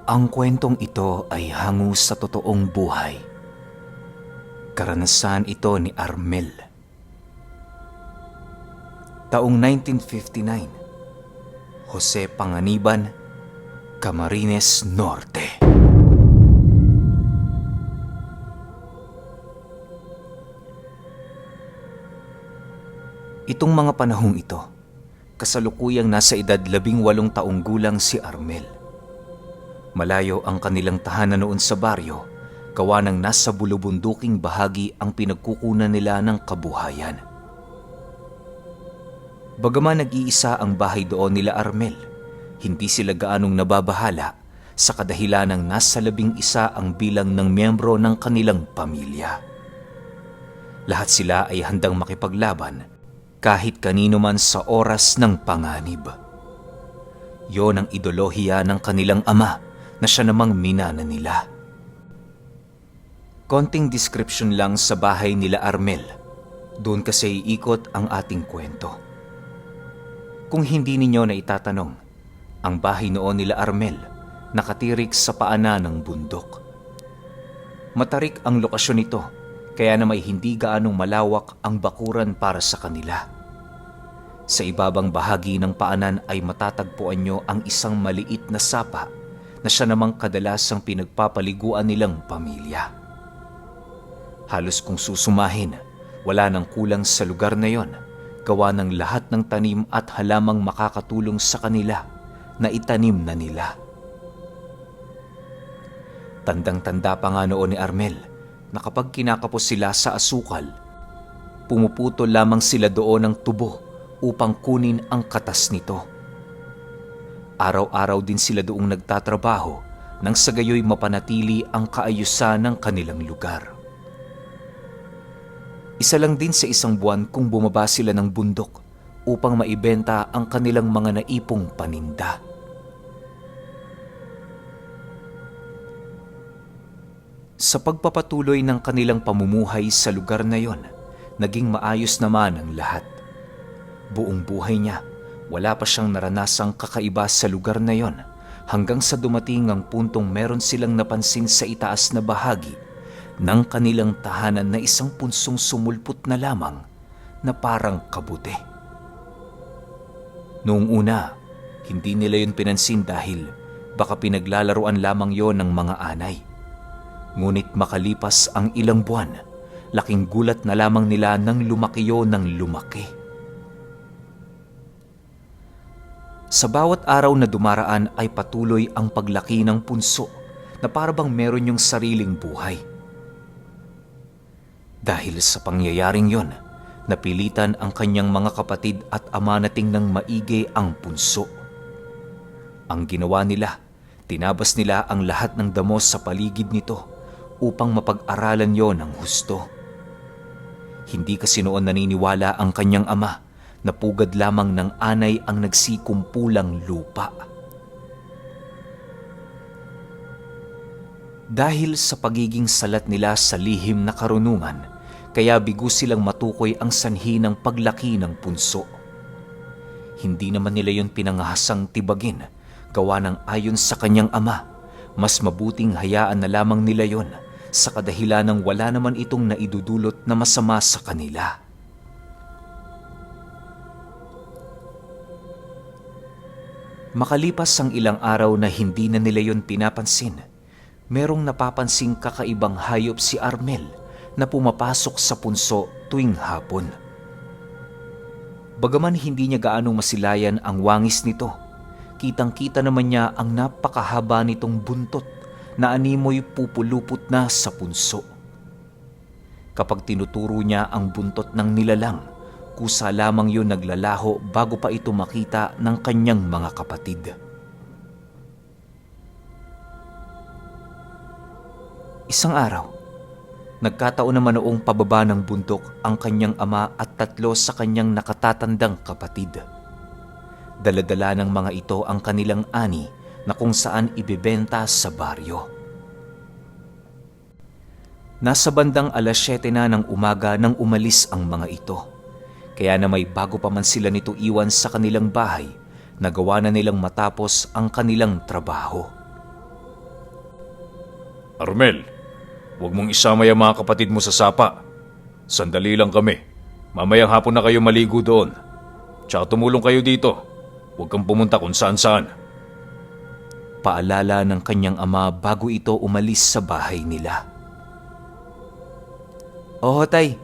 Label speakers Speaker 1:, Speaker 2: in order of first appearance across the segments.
Speaker 1: Ang kwentong ito ay hango sa totoong buhay. Karanasan ito ni Armel. Taong 1959, Jose Panganiban, Camarines Norte. Itong mga panahong ito, kasalukuyang nasa edad 18 taong gulang si Armel. Malayo ang kanilang tahanan noon sa baryo, gawa ng nasa bulubunduking bahagi ang pinagkukunan nila ng kabuhayan. Bagaman nag-iisa ang bahay doon nila Armel, hindi sila gaanong nababahala sa kadahilan ng nasa 11 ang bilang ng miyembro ng kanilang pamilya. Lahat sila ay handang makipaglaban kahit kanino man sa oras ng panganib. Yon ang idolohiya ng kanilang ama na siya namang minana nila. Konting description lang sa bahay nila Armel. Doon kasi iikot ang ating kwento. Kung hindi ninyo na itatanong, ang bahay noon nila Armel nakatirik sa paanan ng bundok. Matarik ang lokasyon nito, kaya na may hindi gaanong malawak ang bakuran para sa kanila. Sa ibabang bahagi ng paanan ay matatagpuan nyo ang isang maliit na sapa na siya namang kadalasang pinagpapaliguan nilang pamilya. Halos kung susumahin, wala nang kulang sa lugar na yon, gawa ng lahat ng tanim at halamang makakatulong sa kanila na itanim na nila. Tandang-tanda pa nga noon ni Armel na kapag kinakapos sila sa asukal, pumuputo lamang sila doon ng tubo upang kunin ang katas nito. Araw-araw din sila doong nagtatrabaho nang sa gayoy mapanatili ang kaayusan ng kanilang lugar. Isa lang din sa isang buwan kung bumaba sila ng bundok upang maibenta ang kanilang mga naipong paninda. Sa pagpapatuloy ng kanilang pamumuhay sa lugar na yon, naging maayos naman ang lahat. Buong buhay niya, wala pa siyang naranasang kakaiba sa lugar na yon hanggang sa dumating ang puntong meron silang napansin sa itaas na bahagi ng kanilang tahanan na isang punsong sumulpot na lamang na parang kabute. Noong una, hindi nila yun pinansin dahil baka pinaglalaruan lamang yon ng mga anay. Ngunit makalipas ang ilang buwan, laking gulat na lamang nila nang lumaki yon ng lumaki. Sa bawat araw na dumaraan ay patuloy ang paglaki ng punso na parabang meron yung sariling buhay. Dahil sa pangyayaring yon, napilitan ang kanyang mga kapatid at ama na tingnang maigi ang punso. Ang ginawa nila, tinabas nila ang lahat ng damo sa paligid nito upang mapag-aralan yon ng husto. Hindi kasi noon naniniwala ang kanyang ama na pugad lamang ng anay ang nagsikumpulang lupa. Dahil sa pagiging salat nila sa lihim na karunungan, kaya bigo silang matukoy ang sanhi ng paglaki ng punso. Hindi naman nila yon pinangahasang tibagin, gawa ng ayon sa kanyang ama, mas mabuting hayaan na lamang nila yon sa kadahilan ng wala naman itong naidudulot na masama sa kanila. Makalipas ang ilang araw na hindi na nila yon pinapansin, merong napapansing kakaibang hayop si Armel na pumapasok sa punso tuwing hapon. Bagaman hindi niya gaanong masilayan ang wangis nito, kitang-kita naman niya ang napakahaba nitong buntot na animoy pupulupot na sa punso. Kapag tinuturo niya ang buntot ng nilalang, kusa lamang yun naglalaho bago pa ito makita ng kanyang mga kapatid. Isang araw, nagkataon naman noong pababa ng bundok ang kanyang ama at 3 sa kanyang nakatatandang kapatid. Dala-dala ng mga ito ang kanilang ani na kung saan ibebenta sa baryo. Nasa bandang 7:00 na ng umaga nang umalis ang mga ito. Kaya na may bago pa man sila nito iwan sa kanilang bahay, nagawa na nilang matapos ang kanilang trabaho.
Speaker 2: Armel, huwag mong isama yung mga kapatid mo sa sapa. Sandali lang kami. Mamayang hapon na kayo maligo doon. Tsaka tumulong kayo dito. Huwag kang pumunta kung saan-saan.
Speaker 1: Paalala ng kanyang ama bago ito umalis sa bahay nila. Oo, tay.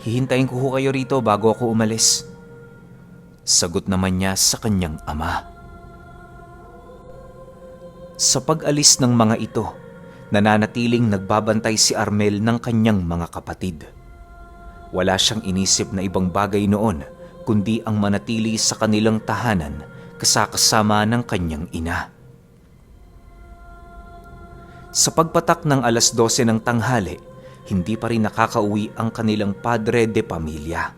Speaker 1: Hihintayin ko ho kayo rito bago ako umalis. Sagot naman niya sa kanyang ama. Sa pag-alis ng mga ito, nananatiling nagbabantay si Armel ng kanyang mga kapatid. Wala siyang inisip na ibang bagay noon kundi ang manatili sa kanilang tahanan kasama ng kanyang ina. Sa pagpatak ng 12:00 ng tanghali, hindi pa rin nakakauwi ang kanilang padre de pamilya.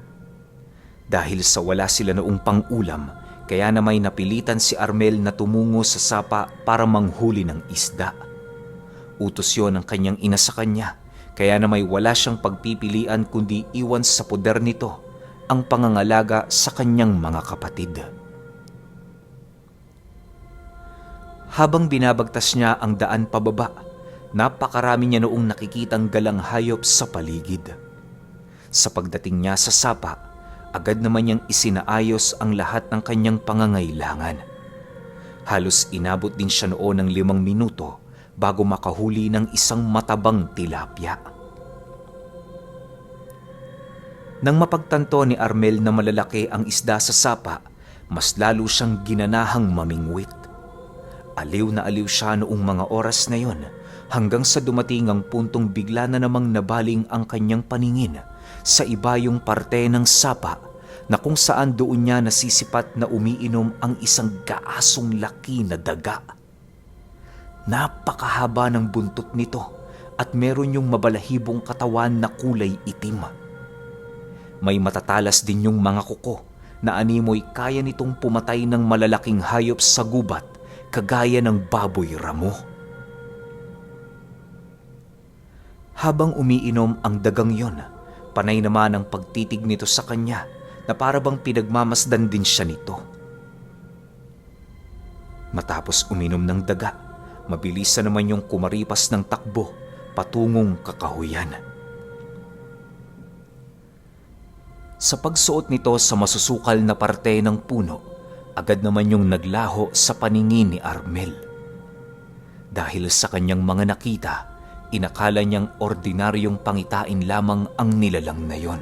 Speaker 1: Dahil sa wala sila noong pang-ulam, kaya na may napilitan si Armel na tumungo sa sapa para manghuli ng isda. Utos yon ng kanyang ina sa kanya, kaya na may wala siyang pagpipilian kundi iwan sa poder nito ang pangangalaga sa kanyang mga kapatid. Habang binabagtas niya ang daan pababa, napakarami niya noong nakikitang galang hayop sa paligid. Sa pagdating niya sa sapa, agad naman niyang isinaayos ang lahat ng kanyang pangangailangan. Halos inabot din siya noon ng 5 minuto bago makahuli ng isang matabang tilapia. Nang mapagtanto ni Armel na malalaki ang isda sa sapa, mas lalo siyang ginanahang mamingwit. Aliw na aliw siya noong mga oras na yon hanggang sa dumating ang puntong bigla na namang nabaling ang kanyang paningin sa ibayong parte ng sapa na kung saan doon niya nasisipat na umiinom ang isang gaasong laki na daga. Napakahaba ng buntot nito at meron yung mabalahibong katawan na kulay itim. May matatalas din yung mga kuko na animoy kaya nitong pumatay ng malalaking hayop sa gubat kagaya ng baboy ramo. Habang umiinom ang dagang yon, panay naman ang pagtitig nito sa kanya na para bang pinagmamasdan din siya nito. Matapos uminom ng daga, mabilis na naman yung kumaripas ng takbo patungong kakahuyan. Sa pagsuot nito sa masusukal na parte ng puno, agad naman yung naglaho sa paningin ni Armel. Dahil sa kanyang mga nakita, inakala niyang ordinaryong pangitain lamang ang nilalang na yon.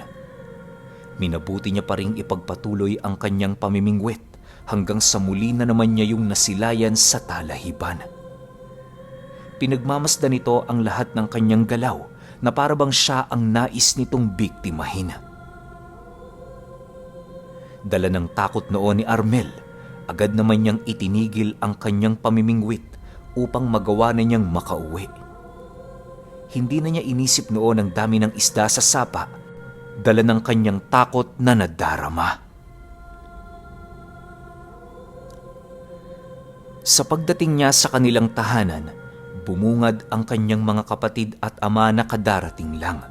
Speaker 1: Minabuti niya pa ring ipagpatuloy ang kanyang pamimingwit hanggang sa muli na naman niya yung nasilayan sa talahiban. Pinagmamasdan nito ang lahat ng kanyang galaw na para bang siya ang nais nitong biktimahin. Dala ng takot noon ni Armel, agad naman niyang itinigil ang kanyang pamimingwit upang magawa na niyang makauwi. Hindi na niya inisip noon ang dami ng isda sa sapa, dala ng kanyang takot na nadarama. Sa pagdating niya sa kanilang tahanan, bumungad ang kanyang mga kapatid at ama na kadarating lang.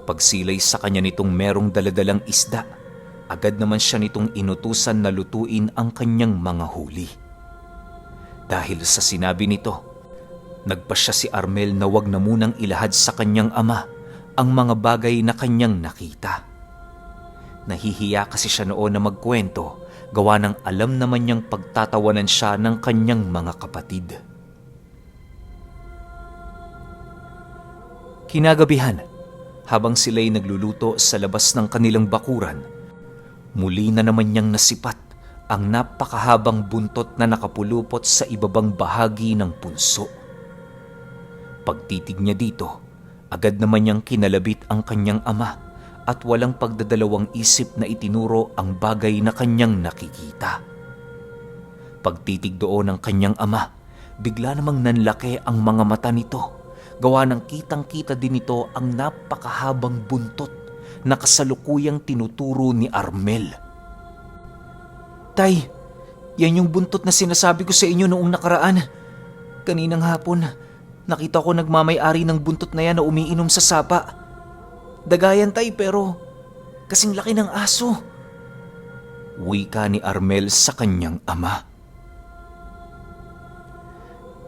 Speaker 1: Pagsilay sa kanya nitong merong daladalang isda, agad naman siya nitong inutusan na lutuin ang kanyang mga huli. Dahil sa sinabi nito, nagpasya si Armel na wag na munang ilahad sa kanyang ama ang mga bagay na kanyang nakita. Nahihiya kasi siya noon na magkwento, gawa ng alam naman niyang pagtatawanan siya ng kanyang mga kapatid. Kinagabihan, habang sila'y nagluluto sa labas ng kanilang bakuran, muli na naman niyang nasipat ang napakahabang buntot na nakapulupot sa ibabang bahagi ng punso. Pagtitig niya dito, agad naman niyang kinalabit ang kanyang ama at walang pagdadalawang isip na itinuro ang bagay na kanyang nakikita. Pagtitig doon ng kanyang ama, bigla namang nanlaki ang mga mata nito, gawa ng kitang-kita din ito ang napakahabang buntot na kasalukuyang tinuturo ni Armel. Tay, yan yung buntot na sinasabi ko sa inyo noong nakaraan. Kaninang hapon, nakita ko nagmamay-ari ng buntot na yan na umiinom sa sapa. Dagayan tay pero kasing laki ng aso. Wika ni Armel sa kanyang ama.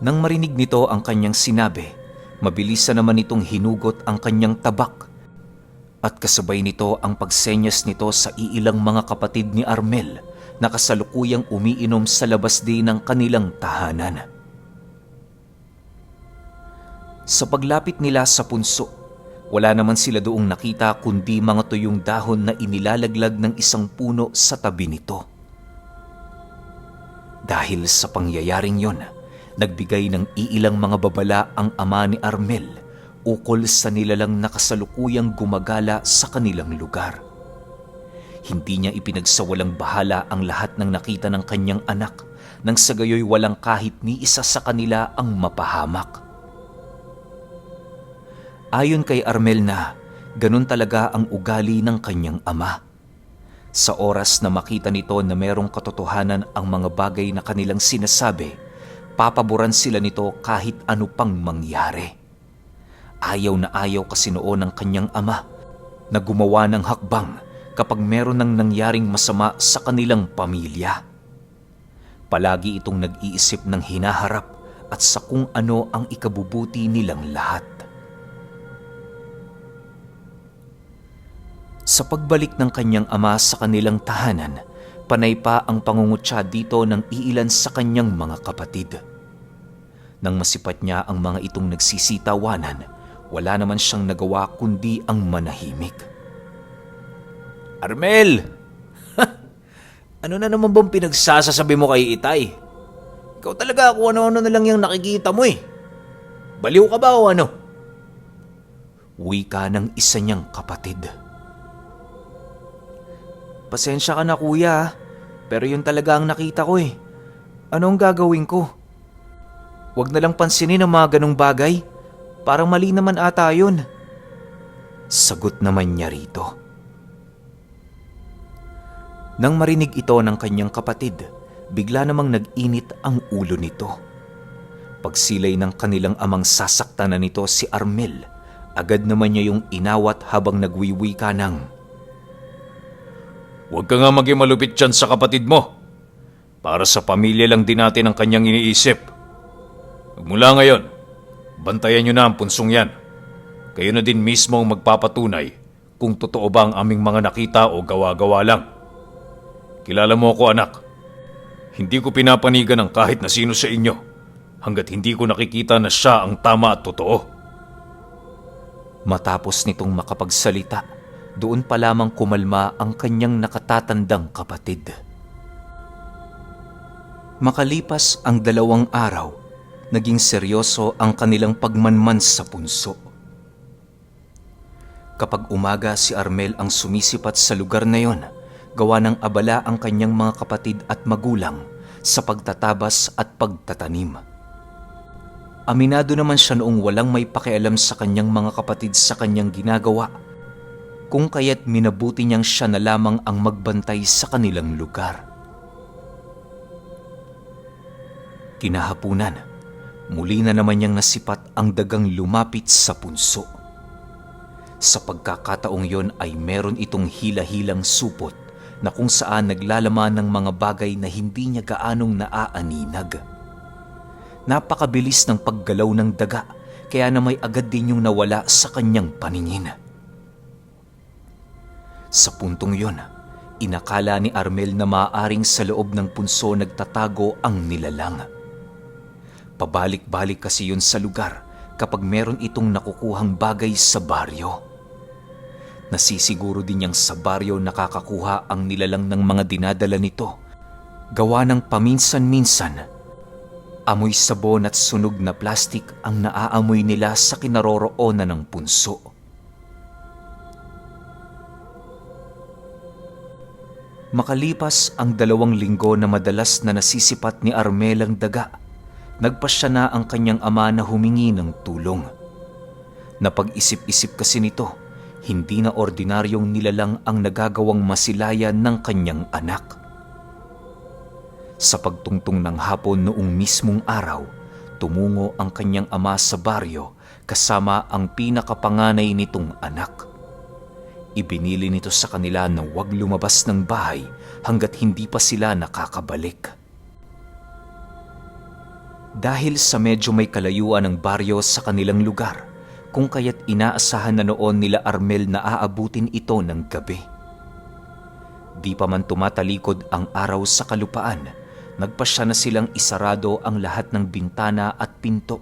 Speaker 1: Nang marinig nito ang kanyang sinabi, mabilisan naman itong hinugot ang kanyang tabak at kasabay nito ang pagsenyas nito sa iilang mga kapatid ni Armel na kasalukuyang umiinom sa labas din ng kanilang tahanan. Sa paglapit nila sa punso, wala naman sila doong nakita kundi mga tuyong dahon na inilalaglag ng isang puno sa tabi nito. Dahil sa pangyayaring yon, nagbigay ng iilang mga babala ang ama ni Armel ukol sa nilalang na kasalukuyang gumagala sa kanilang lugar. Hindi niya ipinagsawalang bahala ang lahat ng nakita ng kanyang anak nang sa gayoy walang kahit ni isa sa kanila ang mapahamak. Ayon kay Armel na ganun talaga ang ugali ng kanyang ama. Sa oras na makita nito na merong katotohanan ang mga bagay na kanilang sinasabi, papaboran sila nito kahit ano pang mangyari. Ayaw na ayaw kasi noon ng kanyang ama na gumawa ng hakbang kapag meron ng nangyaring masama sa kanilang pamilya. Palagi itong nag-iisip ng hinaharap at sa kung ano ang ikabubuti nilang lahat. Sa pagbalik ng kanyang ama sa kanilang tahanan, panay pa ang pangungutya dito ng iilan sa kanyang mga kapatid. Nang masipat niya ang mga itong nagsisitawanan, wala naman siyang nagawa kundi ang manahimik.
Speaker 2: Armel! Ano na naman bang pinagsasasabi mo kay Itay? Ikaw talaga kung ano-ano na lang yung nakikita mo eh. Baliw ka ba o ano?
Speaker 1: Wika ng isa niyang kapatid. Pasensya ka na kuya, pero yun talaga ang nakita ko eh. Anong gagawin ko? Huwag na lang pansinin ang mga ganong bagay. Parang mali naman ata yun. Sagot naman niya rito. Nang marinig ito ng kanyang kapatid, bigla namang nag-init ang ulo nito. Pagsilay ng kanilang amang sasaktan na nito si Armel, agad naman niya yung inawat habang nagwiwika ng,
Speaker 2: Huwag ka nga maging malupit dyan sa kapatid mo. Para sa pamilya lang din natin ang kanyang iniisip. Magmula ngayon, bantayan nyo na ang punsong yan. Kayo na din mismo ang magpapatunay kung totoo ba ang aming mga nakita o gawa-gawa lang. Kilala mo ako anak. Hindi ko pinapanigan ng kahit na sino sa inyo hanggat hindi ko nakikita na siya ang tama at totoo.
Speaker 1: Matapos nitong makapagsalita, doon pa lamang kumalma ang kanyang nakatatandang kapatid. Makalipas ang 2 araw, naging seryoso ang kanilang pagmanman sa punso. Kapag umaga si Armel ang sumisipat sa lugar na yon, gawa ng abala ang kanyang mga kapatid at magulang sa pagtatabas at pagtatanim. Aminado naman siya noong walang may pakialam sa kanyang mga kapatid sa kanyang ginagawa, kung kaya't minabuti niyang siya na lamang ang magbantay sa kanilang lugar. Kinahapunan, muli na naman niyang nasipat ang dagang lumapit sa punso. Sa pagkakataong yon ay meron itong hila-hilang supot na kung saan naglalaman ng mga bagay na hindi niya gaanong naaaninag. Napakabilis ng paggalaw ng daga, kaya na may agad din yung nawala sa kanyang paningin. Sa puntong yon, inakala ni Armel na maaaring sa loob ng punso nagtatago ang nilalang. Pabalik-balik kasi yun sa lugar kapag meron itong nakukuhang bagay sa baryo. Nasisiguro din niyang sa baryo nakakakuha ang nilalang ng mga dinadala nito. Gawa ng paminsan-minsan, amoy sabon at sunog na plastik ang naaamoy nila sa kinaroroonan ng punso. Makalipas ang 2 linggo na madalas na nasisipat ni Armel ang daga, nagpasya na ang kanyang ama na humingi ng tulong. Napag-isip-isip kasi nito, hindi na ordinaryong nilalang ang nagagawang masilayan ng kanyang anak. Sa pagtungtong ng hapon noong mismong araw, tumungo ang kanyang ama sa baryo kasama ang pinakapanganay nitong anak. Ibinili nito sa kanila na huwag lumabas ng bahay hanggat hindi pa sila nakakabalik. Dahil sa medyo may kalayuan ng baryo sa kanilang lugar, kung kaya't inaasahan na noon nila Armel na aabutin ito ng gabi. Di pa man tumatalikod ang araw sa kalupaan, nagpasya na silang isarado ang lahat ng bintana at pinto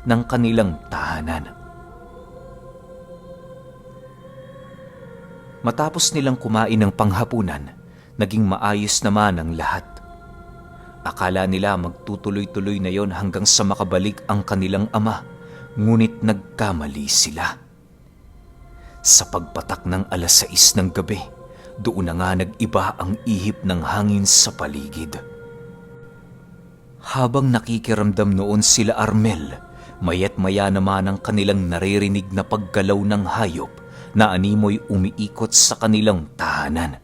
Speaker 1: ng kanilang tahanan. Matapos nilang kumain ng panghapunan, naging maayos naman ang lahat. Akala nila magtutuloy-tuloy na yon hanggang sa makabalik ang kanilang ama, ngunit nagkamali sila. Sa pagpatak ng 6:00 ng gabi, doon na nga nag-iba ang ihip ng hangin sa paligid. Habang nakikiramdam noon sila Armel, mayat maya naman ang kanilang naririnig na paggalaw ng hayop na animoy umiikot sa kanilang tahanan.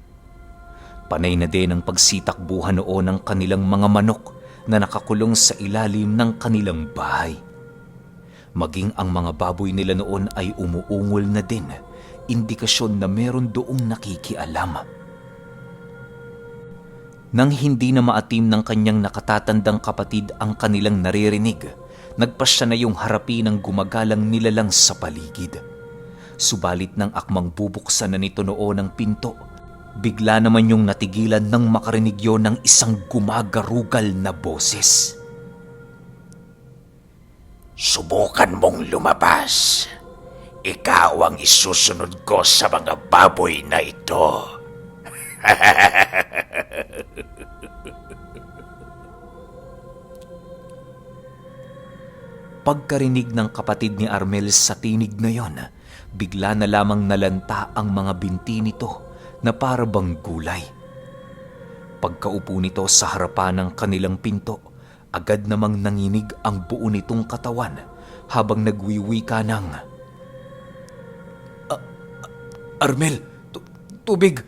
Speaker 1: Panay na din ang pagsitakbuhan noon ng kanilang mga manok na nakakulong sa ilalim ng kanilang bahay. Maging ang mga baboy nila noon ay umuungol na din, indikasyon na meron doong nakikialam. Nang hindi na maatim ng kanyang nakatatandang kapatid ang kanilang naririnig, nagpasya na yung harapin ng gumagalang nilalang sa paligid. Subalit nang akmang bubuksan na nito noon ang pinto, bigla naman yung natigilan nang makarinig yon ng isang gumagarugal na boses.
Speaker 3: Subukan mong lumabas. Ikaw ang isusunod ko sa mga baboy na ito.
Speaker 1: Pagkarinig ng kapatid ni Armel sa tinig na yon, bigla na lamang nalanta ang mga binti nito na para bang gulay. Pagkaupo nito sa harapan ng kanilang pinto, agad namang nanginig ang buo nitong katawan habang nagwiwika ng, Armel, tubig!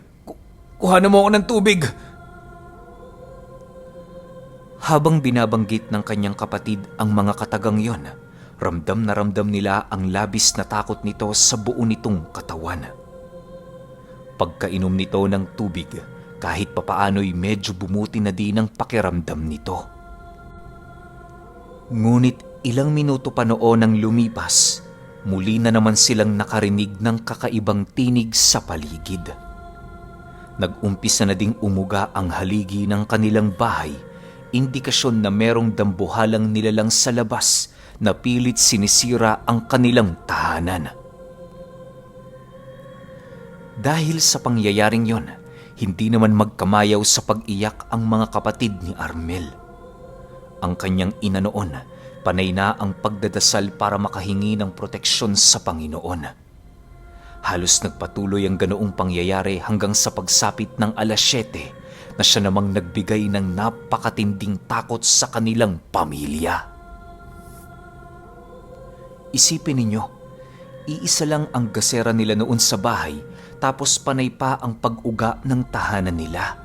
Speaker 1: Kuhanan mo ako ng tubig! Habang binabanggit ng kanyang kapatid ang mga katagang yon, ramdam na ramdam nila ang labis na takot nito sa buo nitong katawan. Pagkainom nito ng tubig, kahit papaano'y medyo bumuti na din ang pakiramdam nito. Ngunit ilang minuto pa noon ang lumipas, muli na naman silang nakarinig ng kakaibang tinig sa paligid. Nag-umpisa na ding umuga ang haligi ng kanilang bahay, indikasyon na merong dambuhalang nilalang sa labas na pilit sinisira ang kanilang tahanan. Dahil sa pangyayaring yon, hindi naman magkamayaw sa pag-iyak ang mga kapatid ni Armel. Ang kanyang ina noon, panay na ang pagdadasal para makahingi ng proteksyon sa Panginoon. Halos nagpatuloy ang ganoong pangyayari hanggang sa pagsapit ng 7:00 na siya namang nagbigay ng napakatinding takot sa kanilang pamilya. Isipin ninyo, iisa lang ang gasera nila noon sa bahay, tapos panay pa ang pag-uga ng tahanan nila.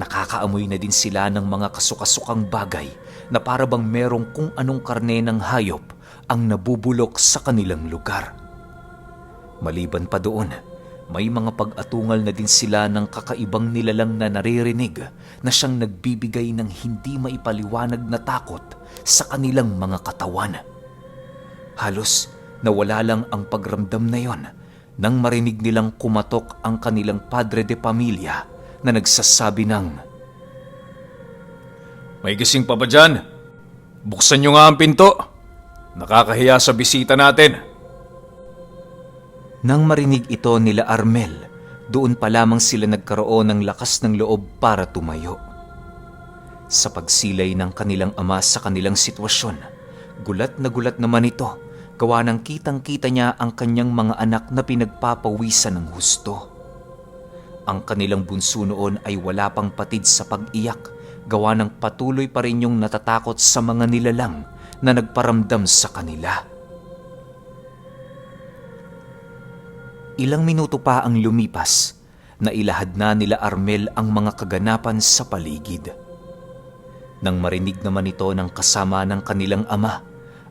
Speaker 1: Nakakaamoy na din sila ng mga kasukasukang bagay na para bang merong kung anong karne ng hayop ang nabubulok sa kanilang lugar. Maliban pa doon, may mga pag-atungal na din sila ng kakaibang nilalang na naririnig na siyang nagbibigay ng hindi maipaliwanag na takot sa kanilang mga katawan. Halos nawala lang ang pagramdam na yon nang marinig nilang kumatok ang kanilang padre de pamilya na nagsasabi ng,
Speaker 2: May gising pa ba dyan? Buksan nyo nga ang pinto. Nakakahiya sa bisita natin.
Speaker 1: Nang marinig ito nila Armel, doon pa lamang sila nagkaroon ng lakas ng loob para tumayo. Sa pagsilay ng kanilang ama sa kanilang sitwasyon, gulat naman ito, gawa ng kitang-kita niya ang kanyang mga anak na pinagpapawisan ng husto. Ang kanilang bunso noon ay wala pang patid sa pag-iyak, gawa ng patuloy pa rin yung natatakot sa mga nilalang na nagparamdam sa kanila. Ilang minuto pa ang lumipas, na ilahad na nila Armel ang mga kaganapan sa paligid. Nang marinig naman ito ng kasama ng kanilang ama,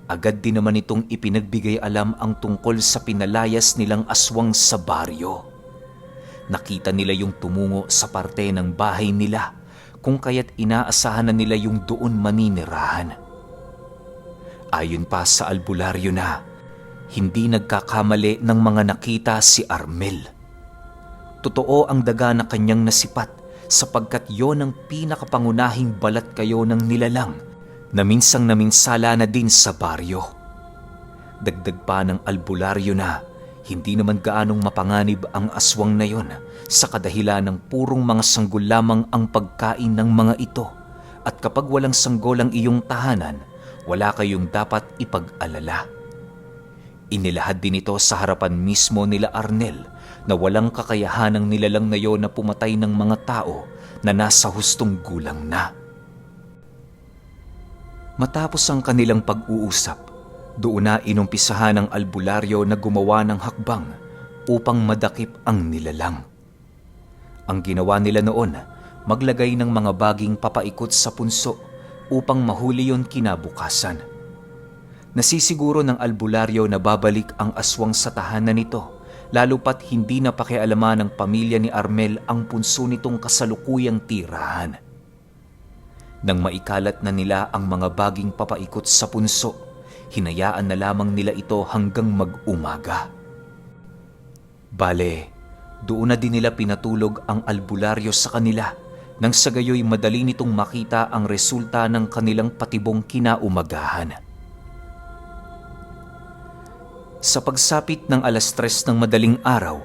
Speaker 1: agad din naman itong ipinagbigay alam ang tungkol sa pinalayas nilang aswang sa baryo. Nakita nila yung tumungo sa parte ng bahay nila, kung kaya't inaasahan na nila yung doon maninirahan. Ayon pa sa albularyo na, hindi nagkakamali ng mga nakita si Armel. Totoo ang daga na kanyang nasipat sapagkat yon ang pinakapangunahing balat kayo ng nilalang na minsang naminsala na din sa baryo. Dagdag pa ng albularyo na hindi naman gaanong mapanganib ang aswang na yon sa kadahilan ng purong mga sanggol lamang ang pagkain ng mga ito, at kapag walang sanggol ang iyong tahanan, wala kayong dapat ipag-alala. Inilahad din ito sa harapan mismo nila Arnel na walang kakayahan ng nilalang na yon na pumatay ng mga tao na nasa hustong gulang na. Matapos ang kanilang pag-uusap, doon na inumpisahan ng albularyo na gumawa ng hakbang upang madakip ang nilalang. Ang ginawa nila noon, maglagay ng mga baging papaikot sa punso upang mahuli yon kinabukasan. Nasisiguro ng albularyo na babalik ang aswang sa tahanan nito, lalo pat hindi na pakialaman ng pamilya ni Armel ang punso nitong kasalukuyang tirahan. Nang maikalat na nila ang mga baging papaikot sa punso, hinayaan na lamang nila ito hanggang mag-umaga. Bale, doon na din nila pinatulog ang albularyo sa kanila, nang sa gayoy madali nitong makita ang resulta ng kanilang patibong kinaumagahan. Sa pagsapit ng 3:00 ng madaling araw,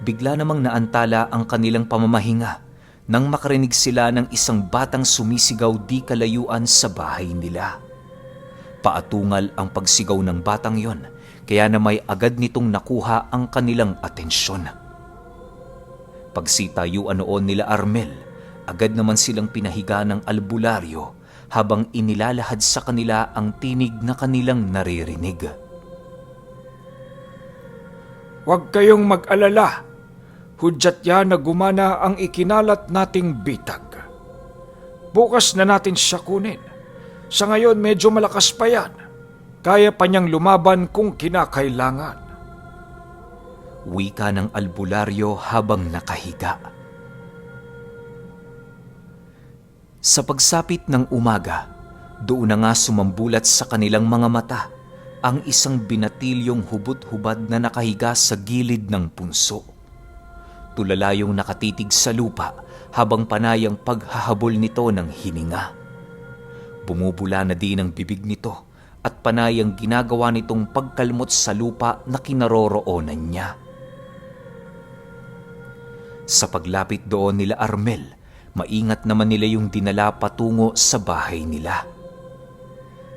Speaker 1: bigla namang naantala ang kanilang pamamahinga nang makarinig sila ng isang batang sumisigaw di kalayuan sa bahay nila. Paatungal ang pagsigaw ng batang yon, kaya na may agad nitong nakuha ang kanilang atensyon. Pagsitayuan noon nila Armel, agad naman silang pinahiga ng albularyo habang inilalahad sa kanila ang tinig na kanilang naririnig.
Speaker 4: Huwag kayong mag-alala. Hudyat yan na gumana ang ikinalat nating bitag. Bukas na natin siya kunin. Sa ngayon medyo malakas pa yan. Kaya pa niyang lumaban kung kinakailangan.
Speaker 1: Wika ng albularyo habang nakahiga. Sa pagsapit ng umaga, doon na nga sumambulat sa kanilang mga mata ang isang binatilyong hubot-hubad na nakahiga sa gilid ng punso. Tulalayong nakatitig sa lupa habang panay ang paghahabol nito ng hininga. Bumubula na din ang bibig nito at panay ang ginagawa nitong pagkalmot sa lupa na kinaroroonan niya. Sa paglapit doon nila Armel, maingat naman nila yung dinala patungo sa bahay nila.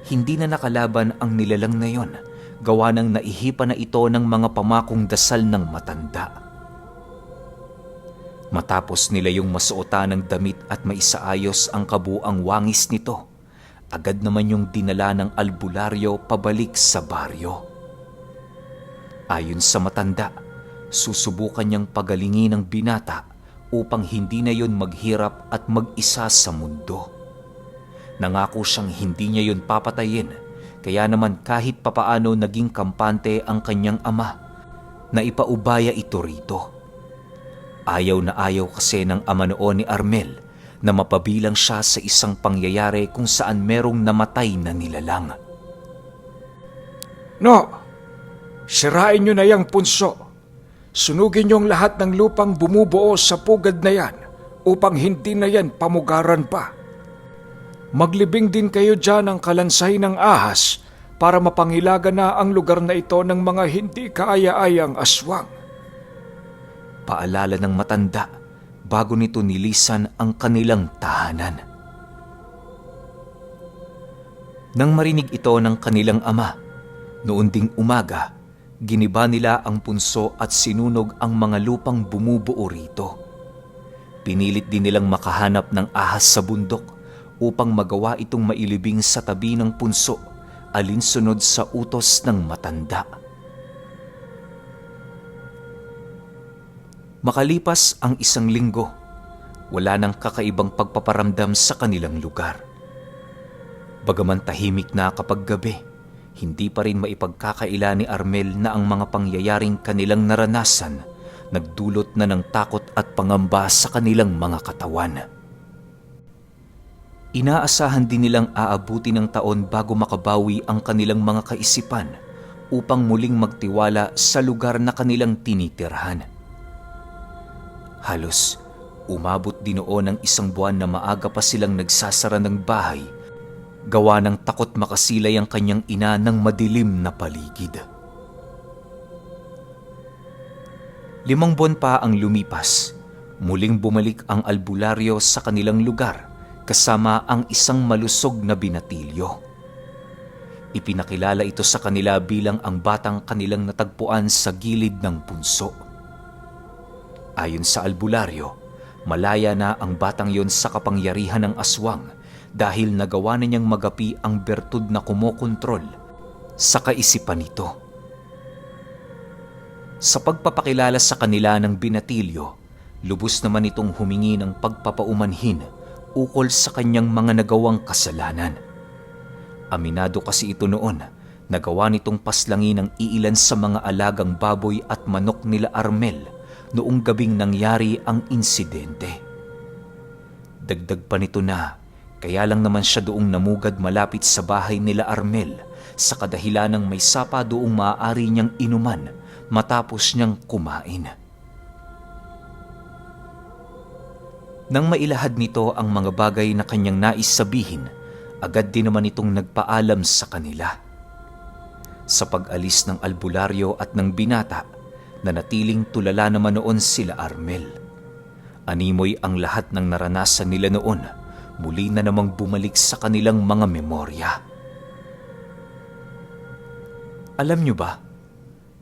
Speaker 1: Hindi na nakalaban ang nilalang na yon, gawa ng naihipa na ito ng mga pamakong dasal ng matanda. Matapos nila yung masuotan ng damit at maisaayos ang kabuang wangis nito, agad naman yung dinala ng albularyo pabalik sa baryo. Ayon sa matanda, susubukan niyang pagalingin ang binata upang hindi na yon maghirap at mag-isa sa mundo. Nangako siyang hindi niya yon papatayin, kaya naman kahit papaano naging kampante ang kanyang ama na ipaubaya ito rito. Ayaw na ayaw kasi ng ama noon ni Armel na mapabilang siya sa isang pangyayari kung saan merong namatay na nilalang.
Speaker 4: No, sirain nyo na yang punso. Sunugin nyo ang lahat ng lupang bumubuo sa pugad na yan upang hindi na yan pamugaran pa. Maglibing din kayo dyan ng kalansay ng ahas para mapangilaga na ang lugar na ito ng mga hindi kaaya-ayang aswang.
Speaker 1: Paalala ng matanda bago nito nilisan ang kanilang tahanan. Nang marinig ito ng kanilang ama, noon ding umaga, giniba nila ang punso at sinunog ang mga lupang bumubuo rito. Pinilit din nilang makahanap ng ahas sa bundok upang magawa itong mailibing sa tabi ng punso alinsunod sa utos ng matanda. Makalipas ang 1 linggo, wala nang kakaibang pagpaparamdam sa kanilang lugar. Bagaman tahimik na kapag gabi, hindi pa rin maipagkakaila ni Armel na ang mga pangyayaring kanilang naranasan nagdulot na ng takot at pangamba sa kanilang mga katawan. Inaasahan din nilang aabuti ng taon bago makabawi ang kanilang mga kaisipan upang muling magtiwala sa lugar na kanilang tinitirhan. Halos umabot din noon ng 1 buwan na maaga pa silang nagsasara ng bahay, gawa ng takot makasilay ang kanyang ina ng madilim na paligid. 5 buwan pa ang lumipas, muling bumalik ang albularyo sa kanilang lugar kasama ang isang malusog na binatilyo. Ipinakilala ito sa kanila bilang ang batang kanilang natagpuan sa gilid ng punso. Ayon sa albularyo, malaya na ang batang yon sa kapangyarihan ng aswang dahil nagawa na niyang magapi ang bertud na kumokontrol sa kaisipan nito. Sa pagpapakilala sa kanila ng binatilyo, lubos naman itong humingi ng pagpapaumanhin ukol sa kanyang mga nagawang kasalanan. Aminado kasi ito noon, nagawa nitong paslangin ang iilan sa mga alagang baboy at manok nila Armel noong gabing nangyari ang insidente. Dagdag pa nito na, kaya lang naman siya doong namugad malapit sa bahay nila Armel sa kadahilanang may sapa doong maaari niyang inuman matapos niyang kumain. Nang mailahad nito ang mga bagay na kanyang nais sabihin, agad din naman itong nagpaalam sa kanila. Sa pag-alis ng albularyo at ng binata, nanatiling tulala naman noon sila Armel. Animoy ang lahat ng naranasan nila noon, muli na namang bumalik sa kanilang mga memorya. Alam niyo ba,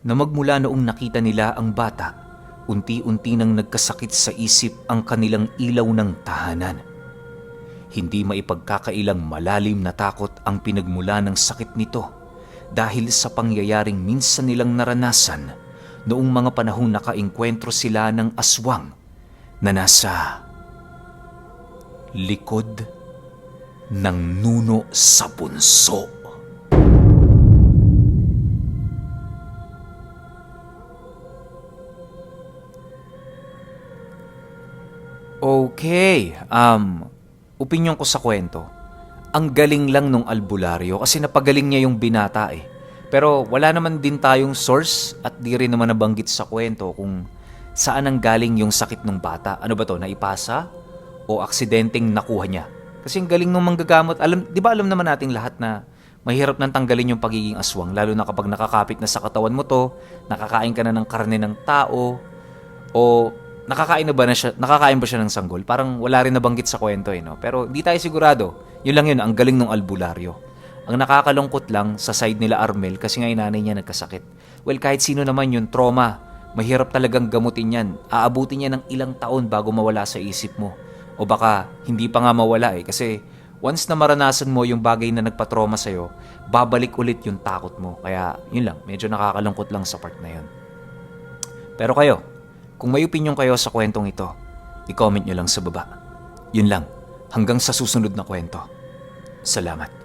Speaker 1: na magmula noong nakita nila ang bata, unti-unti nang nagkasakit sa isip ang kanilang ilaw ng tahanan. Hindi maipagkakailang malalim na takot ang pinagmula ng sakit nito dahil sa pangyayaring minsan nilang naranasan noong mga panahong nakaengkwentro sila ng aswang na nasa likod ng nuno sa punso. Okay, opinyon ko sa kwento. Ang galing lang nung albularyo kasi napagaling niya yung binata eh. Pero wala naman din tayong source at di rin naman nabanggit sa kwento kung saan ang galing yung sakit ng bata. Ano ba to, naipasa? O aksidenteng nakuha niya? Kasi ang galing nung manggagamot. Di ba alam naman nating lahat na mahirap nang tanggalin yung pagiging aswang, lalo na kapag nakakapit na sa katawan mo to, nakakain ka na ng karne ng tao, o nakakain ba siya ng sanggol? Parang wala rin nabanggit sa kwento eh, no? Pero hindi tayo sigurado. Yun lang yun, ang galing ng albularyo. Ang nakakalungkot lang sa side nila Armel kasi nga yung nanay niya nagkasakit. Well, kahit sino naman yun, trauma. Mahirap talagang gamutin yan. Aabutin niya ng ilang taon bago mawala sa isip mo. O baka hindi pa nga mawala eh. Kasi once na maranasan mo yung bagay na nagpa-trauma sa'yo, babalik ulit yung takot mo. Kaya yun lang, medyo nakakalungkot lang sa part na yun. Pero kayo, kung may opinion kayo sa kwentong ito, i-comment nyo lang sa baba. Yun lang, hanggang sa susunod na kwento. Salamat.